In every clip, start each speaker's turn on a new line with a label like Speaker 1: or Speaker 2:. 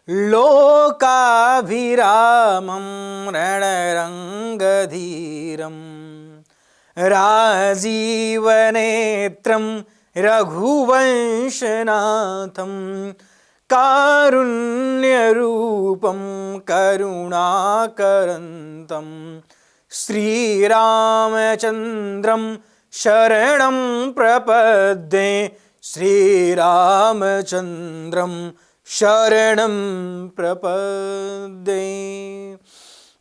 Speaker 1: लोकाभिरामं रणरङ्गधीरं राजीवनेत्रं रघुवंशनाथं कारुण्यरूपं करुणाकरन्तं श्रीरामचन्द्रं शरणं प्रपद्ये श्रीरामचन्द्रं शरणं प्रपद्ये।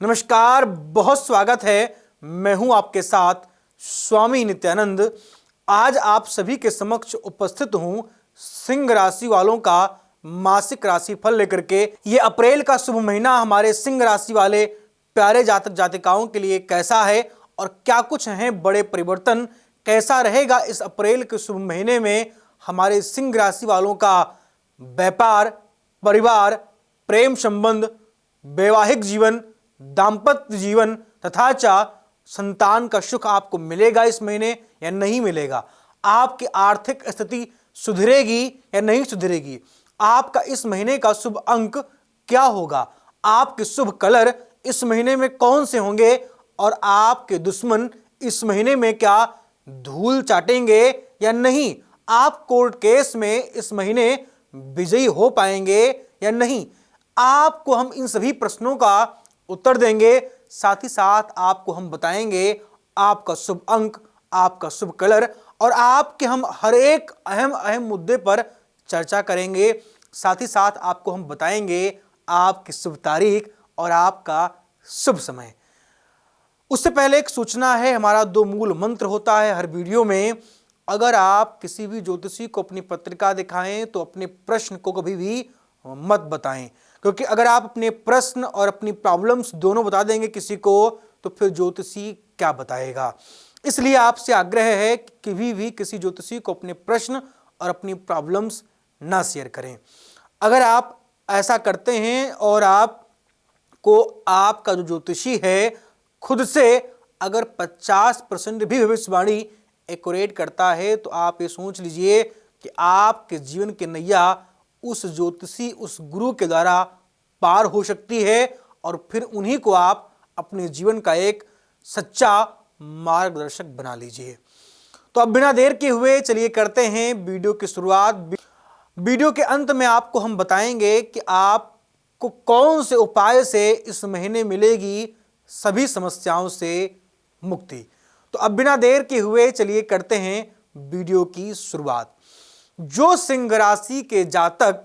Speaker 1: नमस्कार, बहुत स्वागत है। मैं हूं आपके साथ स्वामी नित्यानंद। आज आप सभी के समक्ष उपस्थित हूं सिंह राशि वालों का मासिक राशि फल लेकर के। ये अप्रैल का शुभ महीना हमारे सिंह राशि वाले प्यारे जातक जातिकाओं के लिए कैसा है और क्या कुछ हैं बड़े परिवर्तन, कैसा रहेगा इस अप्रैल के शुभ महीने में हमारे सिंह राशि वालों का व्यापार, परिवार, प्रेम संबंध, वैवाहिक जीवन, दाम्पत्य जीवन तथा संतान का सुख आपको मिलेगा इस महीने या नहीं मिलेगा। आपकी आर्थिक स्थिति सुधरेगी या नहीं सुधरेगी। आपका इस महीने का शुभ अंक क्या होगा, आपके शुभ कलर इस महीने में कौन से होंगे और आपके दुश्मन इस महीने में क्या धूल चाटेंगे या नहीं। आप कोर्ट केस में इस महीने विजयी हो पाएंगे या नहीं। आपको हम इन सभी प्रश्नों का उत्तर देंगे। साथ ही साथ आपको हम बताएंगे आपका शुभ अंक, आपका शुभ कलर और आपके हम हर एक अहम मुद्दे पर चर्चा करेंगे। साथ ही साथ आपको हम बताएंगे आपकी शुभ तारीख और आपका शुभ समय। उससे पहले एक सूचना है, हमारा 2 मूल मंत्र होता है हर वीडियो में। अगर आप किसी भी ज्योतिषी को अपनी पत्रिका दिखाएं तो अपने प्रश्न को कभी भी मत बताएं, क्योंकि अगर आप अपने प्रश्न और अपनी प्रॉब्लम्स दोनों बता देंगे किसी को तो फिर ज्योतिषी क्या बताएगा। इसलिए आपसे आग्रह है कि कभी भी किसी ज्योतिषी को अपने प्रश्न और अपनी प्रॉब्लम्स ना शेयर करें। अगर आप ऐसा करते हैं और आपको आपका जो ज्योतिषी है खुद से अगर 50% भी भविष्यवाणी एक्यूरेट करता है तो आप ये सोच लीजिए कि आपके जीवन की नैया उस ज्योतिषी, उस गुरु के द्वारा पार हो सकती है और फिर उन्हीं को आप अपने जीवन का एक सच्चा मार्गदर्शक बना लीजिए। तो अब बिना देर के हुए चलिए करते हैं वीडियो की शुरुआत। वीडियो के अंत में आपको हम बताएंगे कि आपको कौन से उपाय से इस महीने मिलेगी सभी समस्याओं से मुक्ति। तो अब बिना देर के हुए चलिए करते हैं वीडियो की शुरुआत। जो सिंह राशि के जातक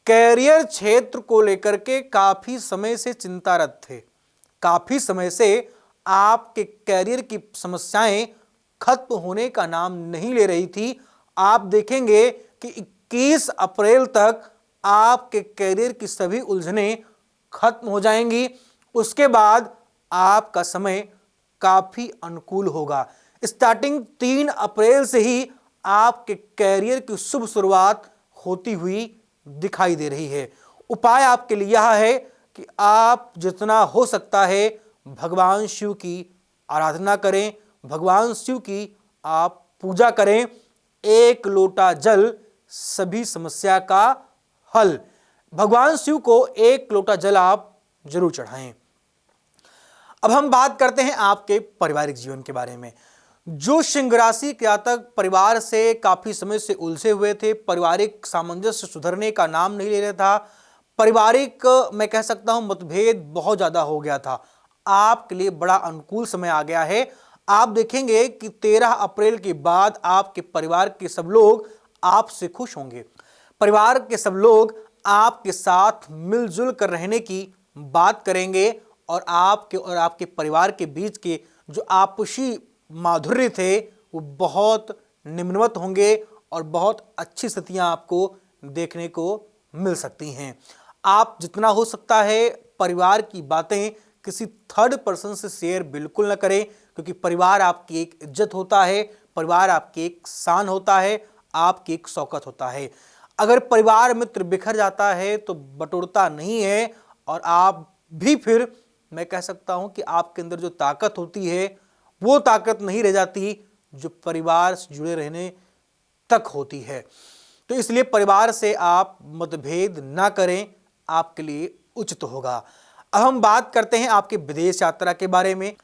Speaker 1: कैरियर क्षेत्र को लेकर के काफी समय से चिंतारत थे, काफी समय से आपके कैरियर की समस्याएं खत्म होने का नाम नहीं ले रही थी, आप देखेंगे कि 21 अप्रैल तक आपके कैरियर की सभी उलझनें खत्म हो जाएंगी। उसके बाद आपका समय काफी अनुकूल होगा। स्टार्टिंग 3 अप्रैल से ही आपके कैरियर की शुभ शुरुआत होती हुई दिखाई दे रही है। उपाय आपके लिए यह है कि आप जितना हो सकता है भगवान शिव की आराधना करें, भगवान शिव की आप पूजा करें। 1 लोटा जल सभी समस्या का हल। भगवान शिव को 1 लोटा जल आप जरूर चढ़ाएं। अब हम बात करते हैं आपके पारिवारिक जीवन के बारे में। जो सिंह राशि के जातक परिवार से काफी समय से उलझे हुए थे, पारिवारिक सामंजस्य सुधरने का नाम नहीं ले रहा था, पारिवारिक मैं कह सकता हूं मतभेद बहुत ज्यादा हो गया था, आपके लिए बड़ा अनुकूल समय आ गया है। आप देखेंगे कि 13 अप्रैल के बाद आपके परिवार के सब लोग आपसे खुश होंगे। परिवार के सब लोग आपके साथ मिलजुल कर रहने की बात करेंगे और आपके परिवार के बीच के जो आपसी माधुर्य थे वो बहुत निम्नवत होंगे और बहुत अच्छी स्थितियां आपको देखने को मिल सकती हैं। आप जितना हो सकता है परिवार की बातें किसी थर्ड पर्सन से शेयर बिल्कुल ना करें, क्योंकि परिवार आपकी एक इज्जत होता है, परिवार आपकी एक शान होता है, आपकी एक शौकत होता है। अगर परिवार मित्र बिखर जाता है तो बटोरता नहीं है और आप भी फिर मैं कह सकता हूं कि आपके अंदर जो ताकत होती है वो ताकत नहीं रह जाती जो परिवार से जुड़े रहने तक होती है। तो इसलिए परिवार से आप मतभेद ना करें, आपके लिए उचित होगा। अब हम बात करते हैं आपके विदेश यात्रा के बारे में।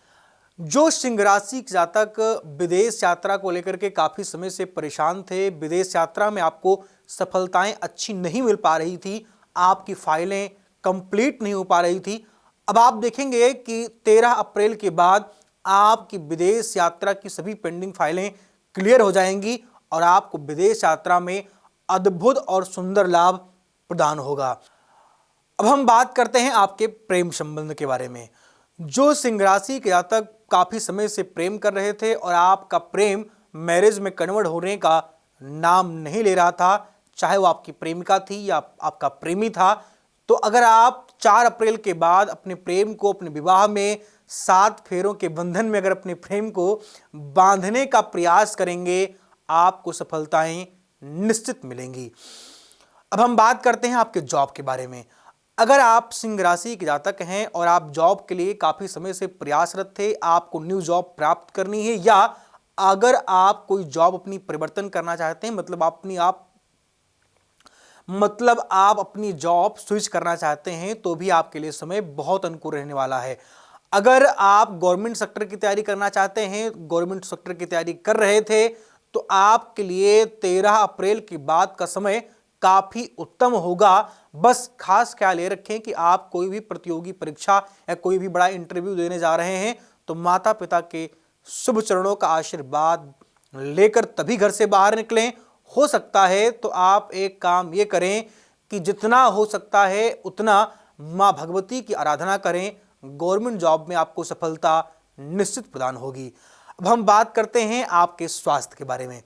Speaker 1: जो सिंह राशि के जातक विदेश यात्रा को लेकर के काफ़ी समय से परेशान थे, विदेश यात्रा में आपको सफलताएं अच्छी नहीं मिल पा रही थी, आपकी फाइलें कंप्लीट नहीं हो पा रही थी, अब आप देखेंगे कि 13 अप्रैल के बाद आपकी विदेश यात्रा की सभी पेंडिंग फाइलें क्लियर हो जाएंगी और आपको विदेश यात्रा में अद्भुत और सुंदर लाभ प्रदान होगा। अब हम बात करते हैं आपके प्रेम संबंध के बारे में। जो सिंह राशि के जातक काफ़ी समय से प्रेम कर रहे थे और आपका प्रेम मैरिज में कन्वर्ट होने का नाम नहीं ले रहा था, चाहे वो आपकी प्रेमिका थी या आपका प्रेमी था, तो अगर आप 4 अप्रैल के बाद अपने प्रेम को अपने विवाह में 7 फेरों के बंधन में अगर अपने प्रेम को बांधने का प्रयास करेंगे, आपको सफलताएं निश्चित मिलेंगी। अब हम बात करते हैं आपके जॉब के बारे में। अगर आप सिंह राशि के जातक हैं और आप जॉब के लिए काफ़ी समय से प्रयासरत थे, आपको न्यू जॉब प्राप्त करनी है, या अगर आप कोई जॉब अपनी परिवर्तन करना चाहते हैं, मतलब आप अपनी जॉब स्विच करना चाहते हैं, तो भी आपके लिए समय बहुत अनुकूल रहने वाला है। अगर आप गवर्नमेंट सेक्टर की तैयारी करना चाहते हैं, गवर्नमेंट सेक्टर की तैयारी कर रहे थे, तो आपके लिए 13 अप्रैल के बाद का समय काफ़ी उत्तम होगा। बस खास ख्याल ये रखें कि आप कोई भी प्रतियोगी परीक्षा या कोई भी बड़ा इंटरव्यू देने जा रहे हैं, तो माता पिता के शुभ चरणों का आशीर्वाद लेकर तभी घर से बाहर निकलें। हो सकता है तो आप एक काम ये करें कि जितना हो सकता है उतना माँ भगवती की आराधना करें, गवर्नमेंट जॉब में आपको सफलता निश्चित प्रदान होगी। अब हम बात करते हैं आपके स्वास्थ्य के बारे में।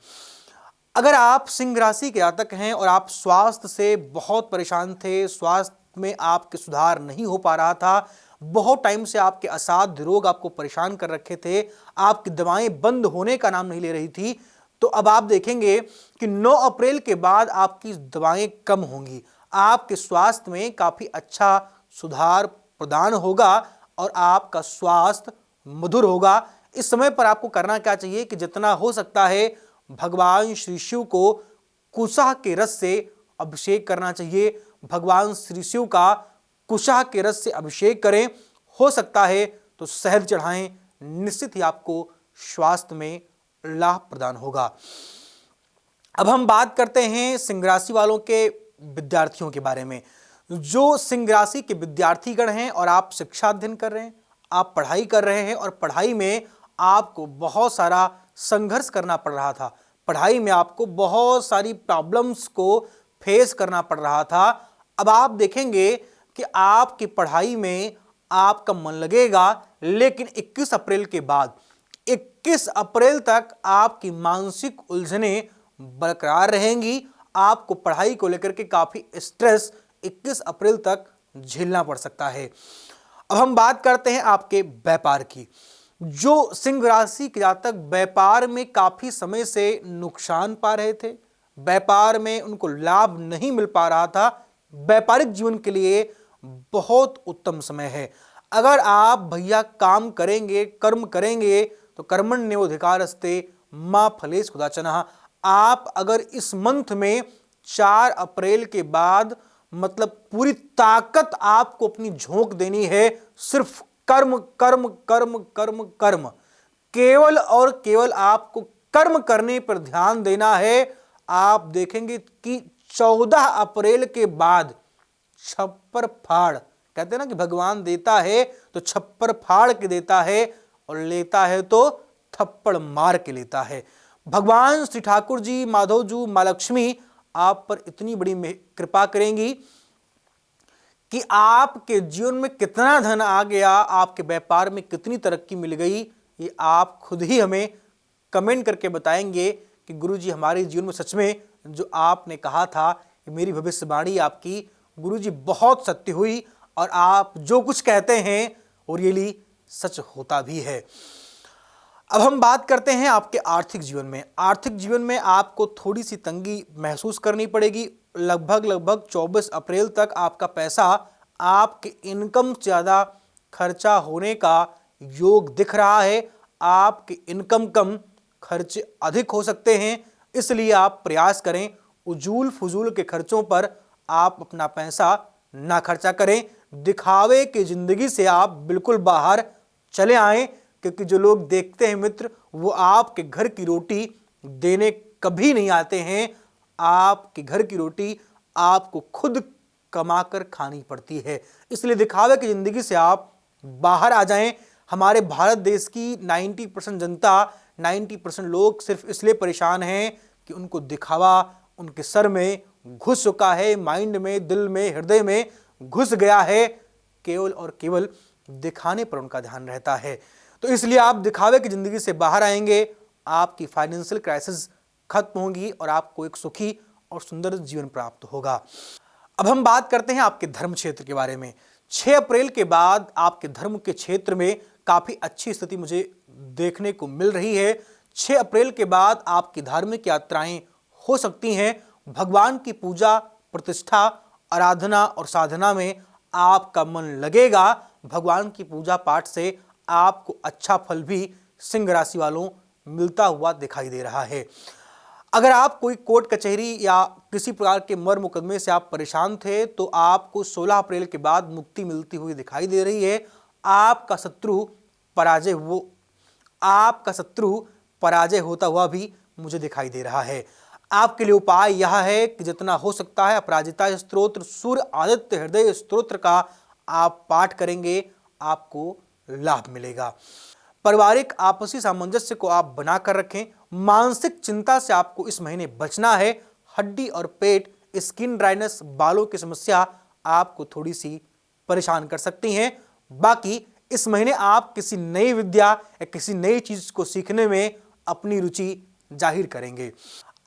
Speaker 1: अगर आप सिंह राशि के जातक हैं और आप स्वास्थ्य से बहुत परेशान थे, स्वास्थ्य में आपके सुधार नहीं हो पा रहा था, बहुत टाइम से आपके असाध्य रोग आपको परेशान कर रखे थे, आपकी दवाएं बंद होने का नाम नहीं ले रही थी, तो अब आप देखेंगे कि 9 अप्रैल के बाद आपकी दवाएं कम होंगी, आपके स्वास्थ्य में काफ़ी अच्छा सुधार प्रदान होगा और आपका स्वास्थ्य मधुर होगा। इस समय पर आपको करना क्या चाहिए कि जितना हो सकता है भगवान श्री शिव को कुशा के रस से अभिषेक करना चाहिए। भगवान श्री शिव का कुशा के रस से अभिषेक करें, हो सकता है तो शहद चढ़ाएं, निश्चित ही आपको स्वास्थ्य में लाभ प्रदान होगा। अब हम बात करते हैं सिंह राशि वालों के विद्यार्थियों के बारे में। जो सिंह राशि के विद्यार्थीगण हैं और आप शिक्षा अध्ययन कर रहे हैं, आप पढ़ाई कर रहे हैं और पढ़ाई में आपको बहुत सारा संघर्ष करना पड़ रहा था, पढ़ाई में आपको बहुत सारी प्रॉब्लम्स को फेस करना पड़ रहा था, अब आप देखेंगे कि आपकी पढ़ाई में आपका मन लगेगा, लेकिन 21 अप्रैल के बाद 21 अप्रैल तक आपकी मानसिक उलझनें बरकरार रहेंगी। आपको पढ़ाई को लेकर के काफ़ी स्ट्रेस 21 अप्रैल तक झेलना पड़ सकता है। अब हम बात करते हैं आपके व्यापार की। जो सिंह राशि के जातक व्यापार में काफ़ी समय से नुकसान पा रहे थे, व्यापार में उनको लाभ नहीं मिल पा रहा था, व्यापारिक जीवन के लिए बहुत उत्तम समय है। अगर आप भैया काम करेंगे, कर्म करेंगे, तो कर्मण्येवाधिकारस्ते मा फलेषु कदाचन। आप अगर इस मंथ में 4 अप्रैल के बाद मतलब पूरी ताकत आपको अपनी झोंक देनी है, सिर्फ कर्म कर्म कर्म कर्म कर्म, केवल और केवल आपको कर्म करने पर ध्यान देना है। आप देखेंगे कि 14 अप्रैल के बाद छप्पर फाड़, कहते हैं ना कि भगवान देता है तो छप्पर फाड़ के देता है और लेता है तो थप्पड़ मार के लेता है। भगवान श्री ठाकुर जी, माधव जी, माँ लक्ष्मी आप पर इतनी बड़ी कृपा करेंगी कि आपके जीवन में कितना धन आ गया, आपके व्यापार में कितनी तरक्की मिल गई, ये आप खुद ही हमें कमेंट करके बताएंगे कि गुरुजी हमारे जीवन में सच में जो आपने कहा था, मेरी भविष्यवाणी आपकी गुरुजी बहुत सत्य हुई और आप जो कुछ कहते हैं वो रियली सच होता भी है। अब हम बात करते हैं आपके आर्थिक जीवन में। आर्थिक जीवन में आपको थोड़ी सी तंगी महसूस करनी पड़ेगी। लगभग 24 अप्रैल तक आपका पैसा आपके इनकम से ज़्यादा खर्चा होने का योग दिख रहा है। आपके इनकम कम, खर्चे अधिक हो सकते हैं, इसलिए आप प्रयास करें उजूल फजूल के खर्चों पर आप अपना पैसा ना खर्चा करें। दिखावे की जिंदगी से आप बिल्कुल बाहर चले आएं, क्योंकि जो लोग देखते हैं मित्र, वो आपके घर की रोटी देने कभी नहीं आते हैं। आपके घर की रोटी आपको खुद कमाकर खानी पड़ती है। इसलिए दिखावे की जिंदगी से आप बाहर आ जाएं। हमारे भारत देश की 90% जनता, 90% लोग सिर्फ इसलिए परेशान हैं कि उनको दिखावा उनके सर में घुस चुका है, माइंड में, दिल में, हृदय में घुस गया है। केवल और केवल दिखाने पर उनका ध्यान रहता है। तो इसलिए आप दिखावे की जिंदगी से बाहर आएंगे, आपकी फाइनेंशियल क्राइसिस खत्म होगी और आपको एक सुखी और सुंदर जीवन प्राप्त होगा। अब हम बात करते हैं आपके धर्म क्षेत्र के बारे में। 6 अप्रैल के बाद आपके धर्म के क्षेत्र में काफी अच्छी स्थिति मुझे देखने को मिल रही है। 6 अप्रैल के बाद आपकी धार्मिक यात्राएं हो सकती हैं। भगवान की पूजा, प्रतिष्ठा, आराधना और साधना में आपका मन लगेगा। भगवान की पूजा पाठ से आपको अच्छा फल भी सिंह राशि वालों मिलता हुआ दिखाई दे रहा है। अगर आप कोई कोर्ट कचहरी या किसी प्रकार के मर मुकदमे से आप परेशान थे, तो आपको 16 अप्रैल के बाद मुक्ति मिलती हुई दिखाई दे रही है। आपका शत्रु पराजय होता हुआ भी मुझे दिखाई दे रहा है। आपके लिए उपाय यह है कि जितना हो सकता है अपराजिता स्तोत्र, सूर्य आदित्य हृदय स्तोत्र का आप पाठ करेंगे, आपको लाभ मिलेगा। पारिवारिक आपसी सामंजस्य को आप बनाकर रखें। मानसिक चिंता से आपको इस महीने बचना है। हड्डी और पेट, स्किन ड्राइनेस, बालों की समस्या आपको थोड़ी सी परेशान कर सकती हैं। बाकी इस महीने आप किसी नई विद्या या किसी नई चीज को सीखने में अपनी रुचि जाहिर करेंगे।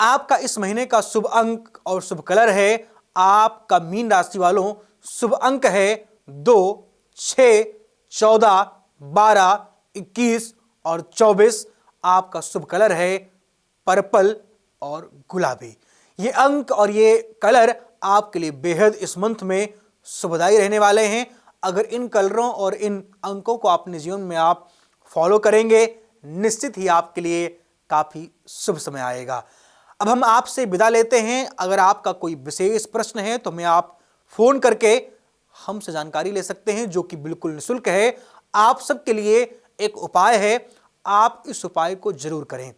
Speaker 1: आपका इस महीने का शुभ अंक और शुभ कलर है, आपका मीन राशि वालों, शुभ अंक है 2, 6, 14, 12, 21 और 24। आपका शुभ कलर है पर्पल और गुलाबी। ये अंक और ये कलर आपके लिए बेहद इस मंथ में शुभदायी रहने वाले हैं। अगर इन कलरों और इन अंकों को अपने जीवन में आप फॉलो करेंगे, निश्चित ही आपके लिए काफी शुभ समय आएगा। अब हम आपसे विदा लेते हैं। अगर आपका कोई विशेष प्रश्न है तो हमें आप फोन करके हमसे जानकारी ले सकते हैं, जो कि बिल्कुल निःशुल्क है। आप सबके लिए एक उपाय है, आप इस उपाय को जरूर करें।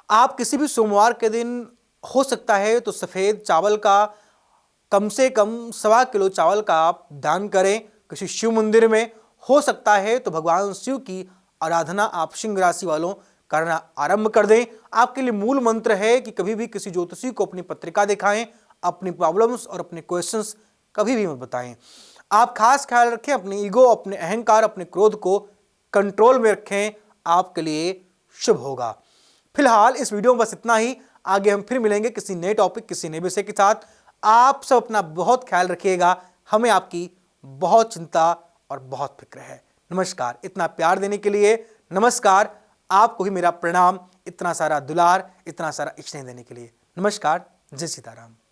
Speaker 1: आप किसी भी सोमवार के दिन हो सकता है तो सफेद चावल का कम से कम 1.25 किलो चावल का आप दान करें किसी शिव मंदिर में। हो सकता है तो भगवान शिव की आराधना आप सिंह राशि वालों करना आरंभ कर दें। आपके लिए मूल मंत्र है कि कभी भी किसी ज्योतिषी को अपनी पत्रिका दिखाएं, अपनी प्रॉब्लम्स और अपने क्वेश्चंस कभी भी मत बताएं। आप खास ख्याल रखें, अपने ईगो, अपने अहंकार, अपने क्रोध को कंट्रोल में रखें, आपके लिए शुभ होगा। फिलहाल इस वीडियो में बस इतना ही। आगे हम फिर मिलेंगे किसी नए टॉपिक, किसी नए विषय के साथ। आप सब अपना बहुत ख्याल रखिएगा। हमें आपकी बहुत चिंता और बहुत फिक्र है। नमस्कार। इतना प्यार देने के लिए नमस्कार। आपको ही मेरा प्रणाम, इतना सारा दुलार, इतना सारा स्नेह देने के लिए नमस्कार। जय सीताराम।